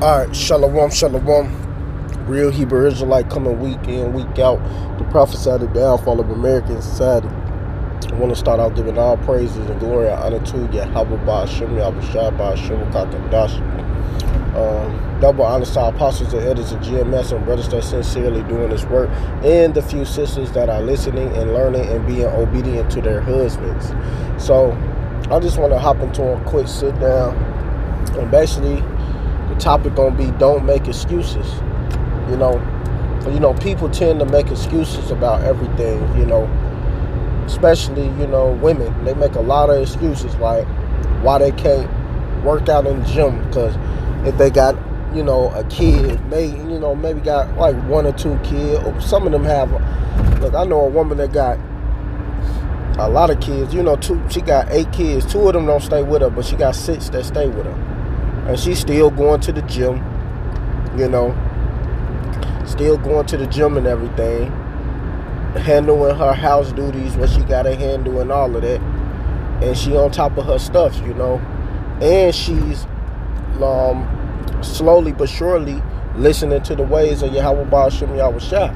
Alright, shalom, shalom. Real Hebrew Israelite coming week in, week out to prophesy the downfall of American society. I want to start out giving all praises and glory and honor to Yahweh Ba'ashem, Yahweh Shai Ba'ashem, Kakadash. Double honor to our apostles and elders of GMS and brothers that sincerely doing this work, and the few sisters that are listening and learning and being obedient to their husbands. So, I just want to hop into a quick sit down, and basically, the topic gonna be don't make excuses. You know, people tend to make excuses about everything. Especially women. They make a lot of excuses like why they can't work out in the gym because if they got a kid, maybe got like one or two kids. Or some of them have. Look, I know a woman that got a lot of kids. She got 8 kids. 2 of them don't stay with her, but she got 6 that stay with her. And she's still going to the gym, still going to the gym and everything, handling her house duties, what she got to handle and all of that. And she on top of her stuff, and she's slowly but surely listening to the ways of Yahweh Ba'ashem Yahweh Shai,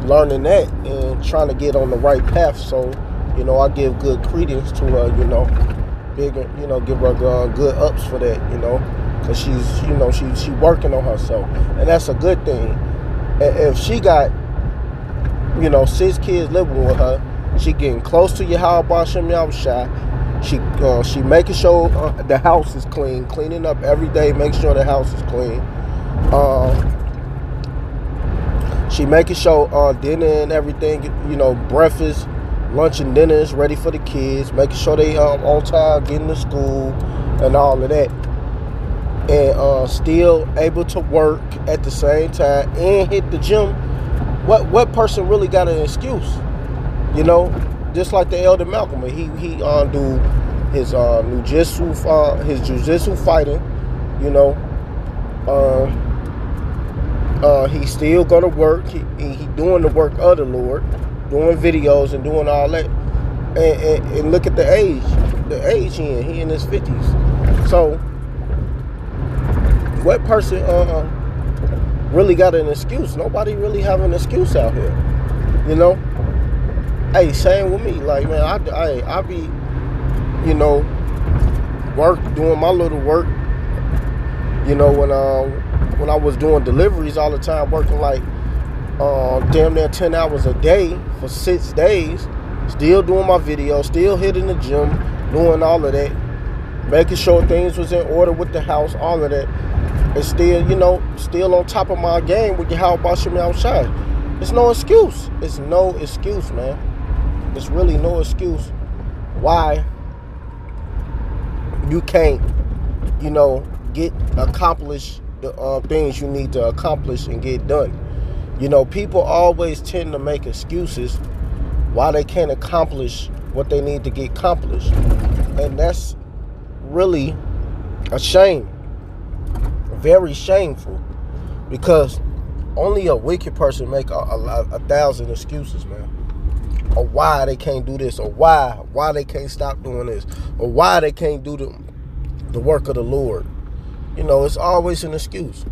learning that and trying to get on the right path. So, I give good credence to her, bigger, give her good ups for that, because she's working on herself, and that's a good thing. If she got 6 kids living with her, she getting close to Yahweh Ba'ashem Yahweh Shai. She making sure the house is clean, cleaning up every day, make sure the house is clean. She making sure dinner and everything, breakfast, lunch and dinner is ready for the kids, making sure they on time, getting to school and all of that, and still able to work at the same time and hit the gym. What person really got an excuse? Just like the Elder Malcolm, he do his jiu-jitsu fighting, he's still gonna work. He doing the work of the Lord, doing videos and doing all that. And look at the age he in his 50s. So what person really got an excuse? Nobody really have an excuse out here. Hey, same with me. Like, man, I be doing my little work. When I was doing deliveries all the time, working like damn near 10 hours a day for 6 days, still doing my videos, still hitting the gym, doing all of that, making sure things was in order with the house, all of that, and still on top of my game with Yahweh Ba'ashem Yahweh Shai. It's no excuse. It's no excuse, man. It's really no excuse why you can't, accomplish the things you need to accomplish and get done. People always tend to make excuses why they can't accomplish what they need to get accomplished. And that's really a shame. Very shameful. Because only a wicked person make a 1,000 excuses, man. Or why they can't do this, or why they can't stop doing this, or why they can't do the work of the Lord. It's always an excuse.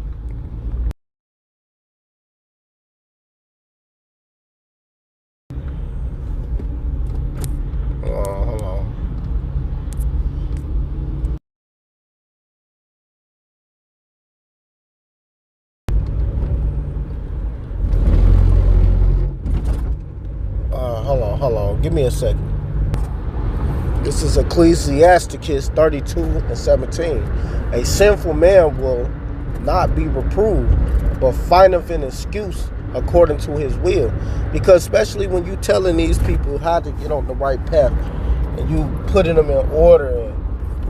Hold on. Hold on. Give me a second. This is Ecclesiasticus 32:17. A sinful man will not be reproved, but findeth an excuse according to his will. Because especially when you telling these people how to get on the right path, and you putting them in order and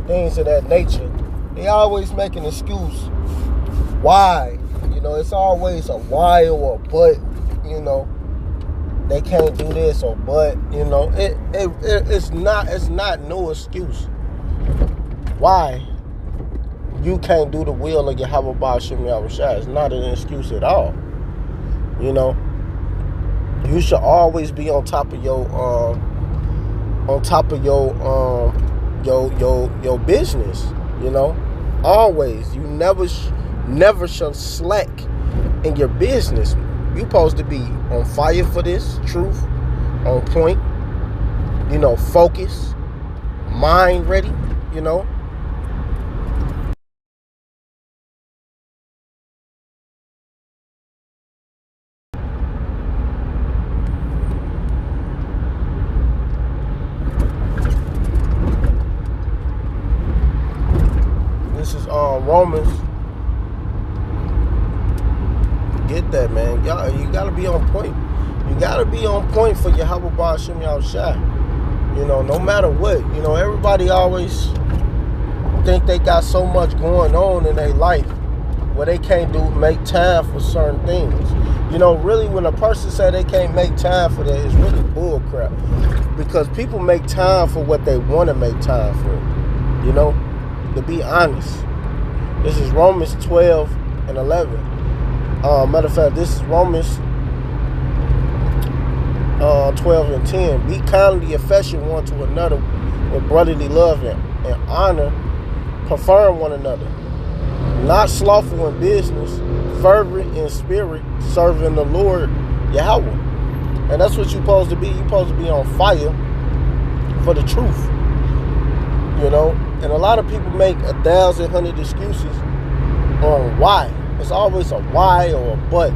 things of that nature, they always make an excuse. Why? It's always a why or a but, they can't do this, or but it's not no excuse why you can't do the will of Yahweh Ba'ashem Yahweh Shai. It's not an excuse at all. You should always be on top of your business. Always. You never shall slack in your business. You supposed to be on fire for this truth, on point, focus, mind ready, This is Romans. Get that, man. Y'all, you gotta be on point. You gotta be on point for Yahweh Ba'ashem Yahushua. No matter what. Everybody always think they got so much going on in their life where they can't make time for certain things. Really, when a person say they can't make time for that, it's really bull crap. Because people make time for what they want to make time for. To be honest. This is Romans 12 and 11. Matter of fact, this is Romans 12 and 10. Be kindly affectionate one to another with brotherly love and honor. Confirm one another. Not slothful in business, fervent in spirit, serving the Lord Yahweh. And that's what you're supposed to be. You're supposed to be on fire for the truth. And a lot of people make 1,100 excuses on why. It's always a why or a but.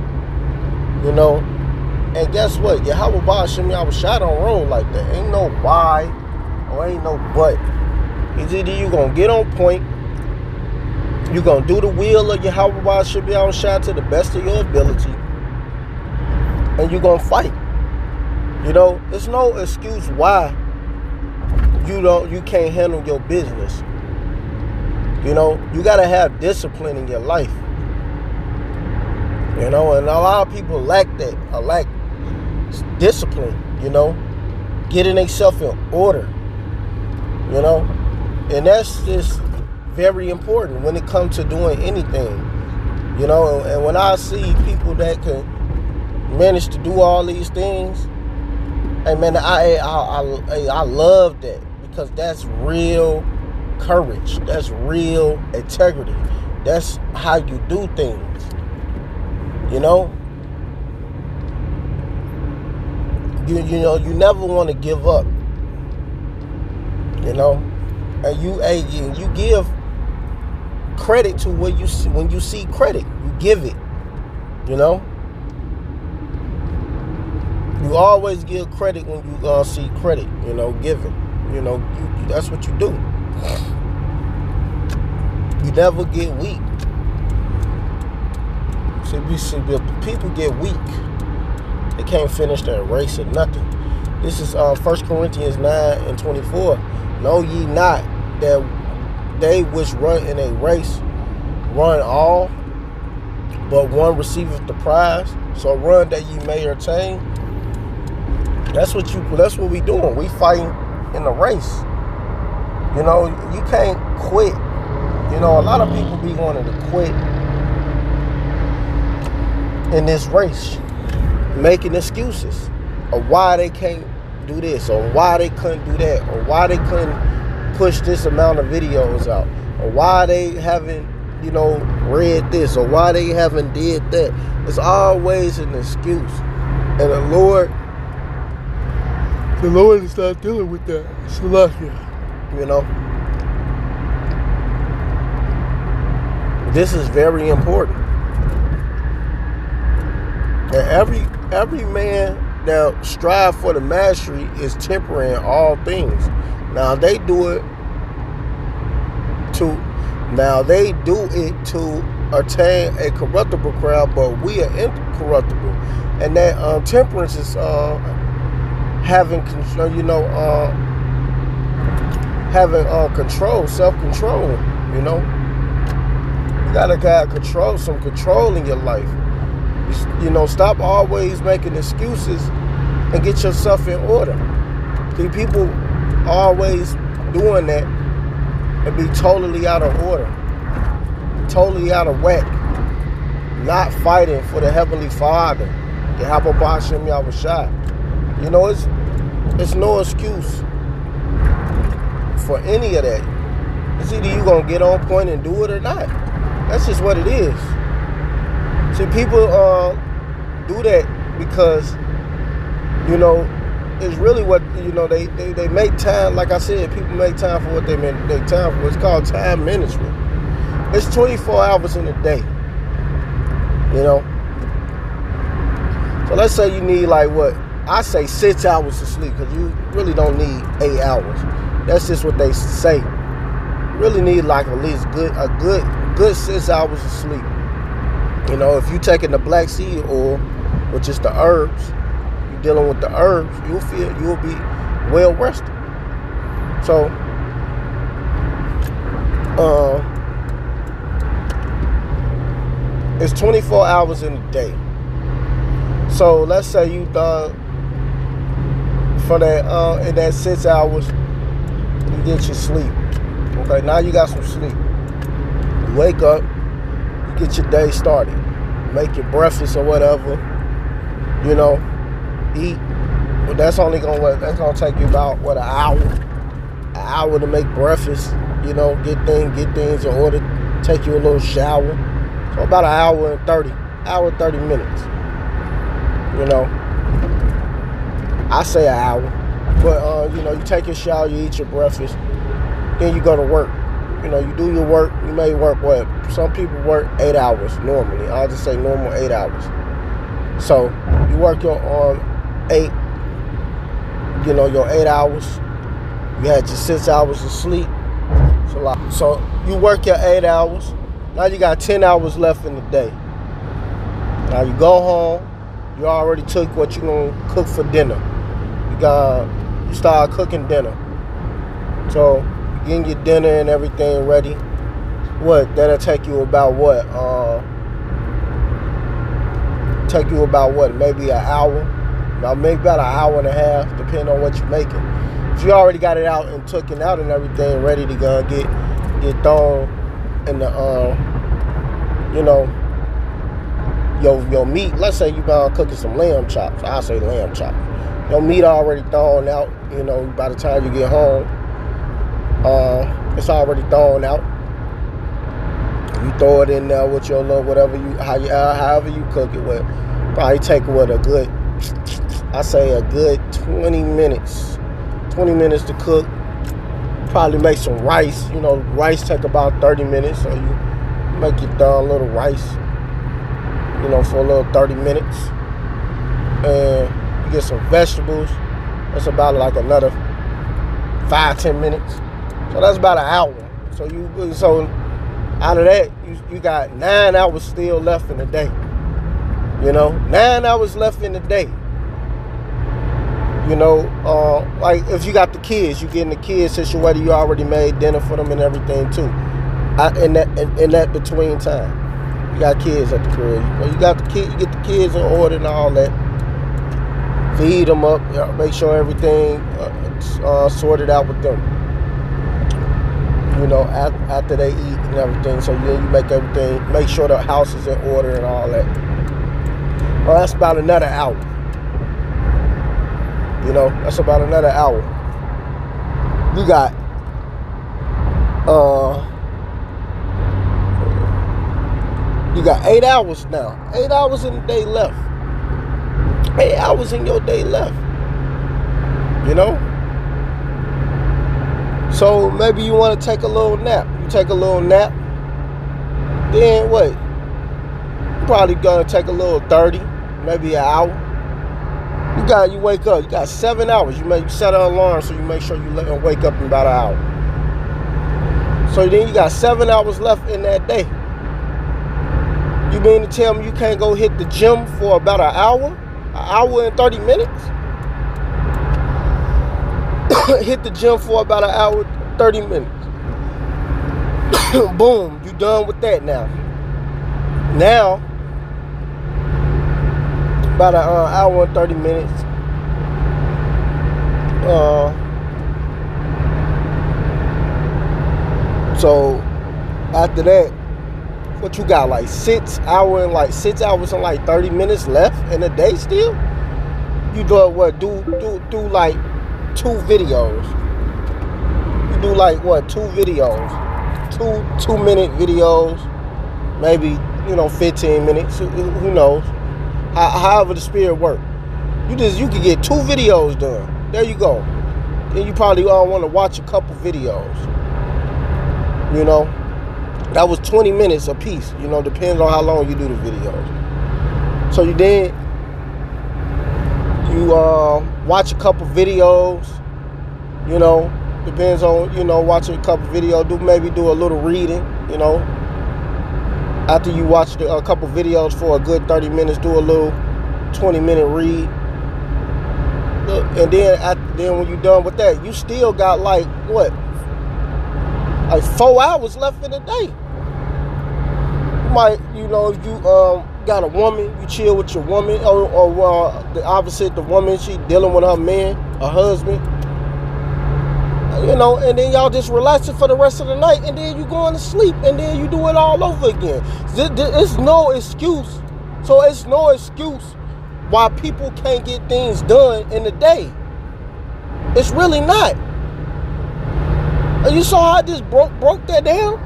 And guess what? Yahweh Ba'ashem Yahushua don't roll like that. Ain't no why or ain't no but. It's either you gonna get on point, you gonna do the will of Yahweh Ba'ashem Yahushua to the best of your ability, and you gonna fight. There's no excuse why you can't handle your business. You gotta have discipline in your life. And a lot of people lack that. Lack discipline, getting themselves in order, and that's just very important when it comes to doing anything, and when I see people that can manage to do all these things, hey man, I love that, because that's real courage, that's real integrity, that's how you do things. You never want to give up. And you give credit to when you see credit, you give it. You always give credit when you see credit. Give it. That's what you do. You never get weak. See, people get weak. They can't finish their race or nothing. This is 1 Corinthians 9 and 24. Know ye not that they which run in a race run all, but one receiveth the prize? So run that ye may attain. That's what we doing. We fighting in the race. You can't quit. A lot of people be wanting to quit in this race, making excuses of why they can't do this, or why they couldn't do that, or why they couldn't push this amount of videos out, or why they haven't, read this, or why they haven't did that. It's always an excuse. And the Lord is not dealing with that. It's lucky, This is very important. And every man that strive for the mastery is tempering all things. Now they do it to attain a corruptible crown, but we are incorruptible. And that temperance is having control, control, self-control. You gotta have some control in your life. Stop always making excuses and get yourself in order. See, people always doing that and be totally out of order, totally out of whack, not fighting for the Heavenly Father, the Yahweh Ba'ashem Yahushua. It's no excuse for any of that. It's either you gonna get on point and do it or not. That's just what it is. See, people do that because, you know, it's really what, you know, they make time. Like I said, people make time for what they make time for. It's called time management. It's 24 hours in a day, you know. So let's say you need like what? I say 6 hours of sleep, because you really don't need 8 hours. That's just what they say. You really need like at least a good 6 hours of sleep. You know, if you're taking the black seed oil, which is the herbs, you're dealing with the herbs, you'll be well rested. So, it's 24 hours in a day. So let's say you done for that in that 6 hours, you get your sleep. Okay, now you got some sleep. You wake up, you get your day started. Make your breakfast or whatever. You know, eat. But that's gonna take you about what, an hour. An hour to make breakfast. You know, get things in order. Take you a little shower. So about an hour and 30 minutes. You know, I say an hour, but you know, you take your shower, you eat your breakfast, then you go to work. You know, you do your work. You may work what? Some people work 8 hours normally. I'll just say normal 8 hours. So you work your 8. You know, your 8 hours. You had your 6 hours of sleep. So you work your 8 hours. Now you got 10 hours left in the day. Now you go home. You already took what you're gonna cook for dinner. You start cooking dinner. So you getting your dinner and everything ready. What? That'll take you about what? Maybe an hour. Maybe about an hour and a half, depending on what you're making. If you already got it out and took it out and everything, ready to go get thrown in the you know, your meat. Let's say you cooking some lamb chops. I say lamb chops. Your meat already thrown out. You know, by the time you get home, it's already thrown out. You throw it in there with your little however you cook it with. Probably take a good 20 minutes. 20 minutes to cook. Probably make some rice. You know, rice take about 30 minutes. So you make your little rice, you know, for a little 30 minutes. And you get some vegetables. That's about like another 5-10 minutes. So that's about an hour. So out of that, you got 9 hours still left in the day. You know, 9 hours left in the day. You know, like if you got the kids, you getting the kids situated. You already made dinner for them and everything too. In that between time, you got kids at the crib. You got the kid. You get the kids in order and all that. Feed them up. Make sure everything sorted out with them. You know, after they eat and everything. So then you make sure the house is in order and all that. Well, that's about another hour. You know, that's about another hour. You got you got 8 hours now. 8 hours in the day left. 8 hours in your day left. You know? So maybe you want to take a little nap. You take a little nap. Then what? You're probably gonna take a little 30, maybe an hour. You wake up. You got 7 hours. You set an alarm so you make sure you wake up in about an hour. So then you got 7 hours left in that day. You mean to tell me you can't go hit the gym for about an hour and 30 minutes? Hit the gym for about an hour, 30 minutes. Boom, you done with that now. Now, about an hour and 30 minutes. So after that, what you got, like 6 hours and like 30 minutes left in a day still? You do what? Do like 2 videos. You do like what? 2 videos. 2-minute videos, maybe 15 minutes. Who knows? However the spirit works. You can get 2 videos done. There you go. Then you probably all want to watch a couple videos. That was 20 minutes a piece. Depends on how long you do the videos. So you watch a couple videos. Depends on watching a couple videos. Maybe do a little reading. After you watch a couple videos for a good 30 minutes, do a little 20-minute read. And then when you're done with that, you still got like 4 hours left in the day. You might, if you got a woman, you chill with your woman, or the opposite, the woman, she dealing with her man, her husband. And then y'all just relaxing for the rest of the night, and then you going to sleep, and then you do it all over again. It's no excuse. So it's no excuse why people can't get things done in the day. It's really not. And you saw how I just broke that down?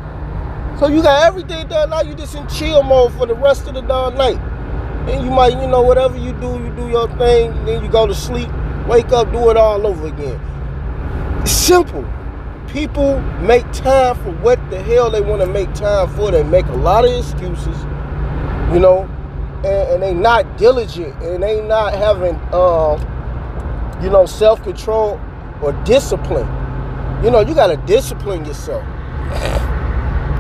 So you got everything done, now you just in chill mode for the rest of the darn night. And you might, whatever you do your thing, then you go to sleep, wake up, do it all over again. It's simple. People make time for what the hell they want to make time for. They make a lot of excuses, and they not diligent, and they not having, self-control or discipline. You got to discipline yourself.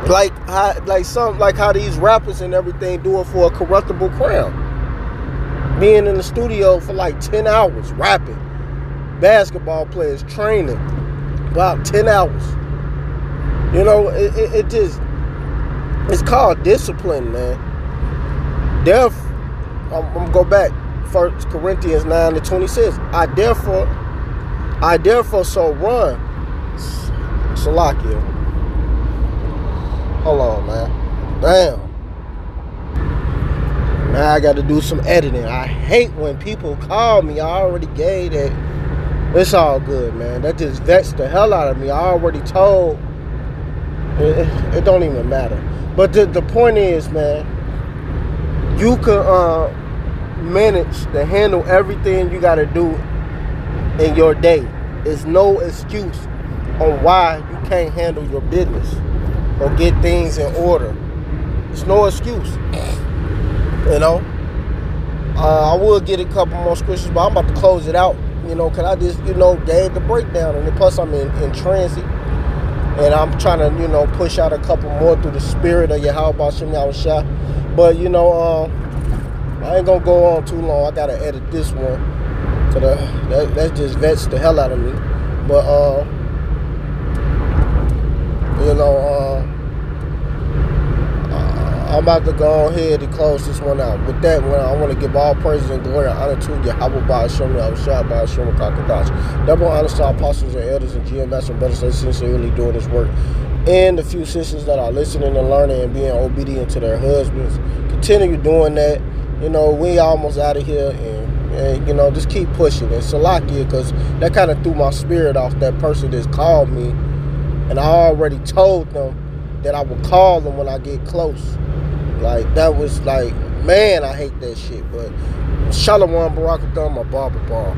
Like how these rappers and everything do it for a corruptible crown. Being in the studio for like 10 hours, rapping. Basketball players training about 10 hours. It's called discipline, man. I'm gonna go back. 1 Corinthians 9:26. I therefore so run. Salakia. Hold on, man. Damn. Now I got to do some editing. I hate when people call me. I already gave that. It's all good, man. That just vexed the hell out of me. I already told. It don't even matter. But the point is, man, you can manage to handle everything you got to do in your day. There's no excuse on why you can't handle your business or get things in order. There's no excuse. I will get a couple more scriptures, but I'm about to close it out. Because I just, gave the breakdown. And plus I'm in transit. And I'm trying to, push out a couple more through the spirit of Yahweh Shem Yahushua. But, I ain't going to go on too long. I got to edit this one. So that just vexed the hell out of me. But, I'm about to go ahead and close this one out. With that one, I want to give all praises and glory and honor to Yahweh Ba'ashem Yahushua Ba'ashem Kakadash. Double honor to our apostles and elders and GMS and brothers that sincerely doing this work. And the few sisters that are listening and learning and being obedient to their husbands. Continue doing that. We almost out of here, and just keep pushing. And Salakia, because that kind of threw my spirit off. That person just called me, and I already told them that I would call them when I get close. Like, that was like, man, I hate that shit. But Shalom Barakathon, my barber bar.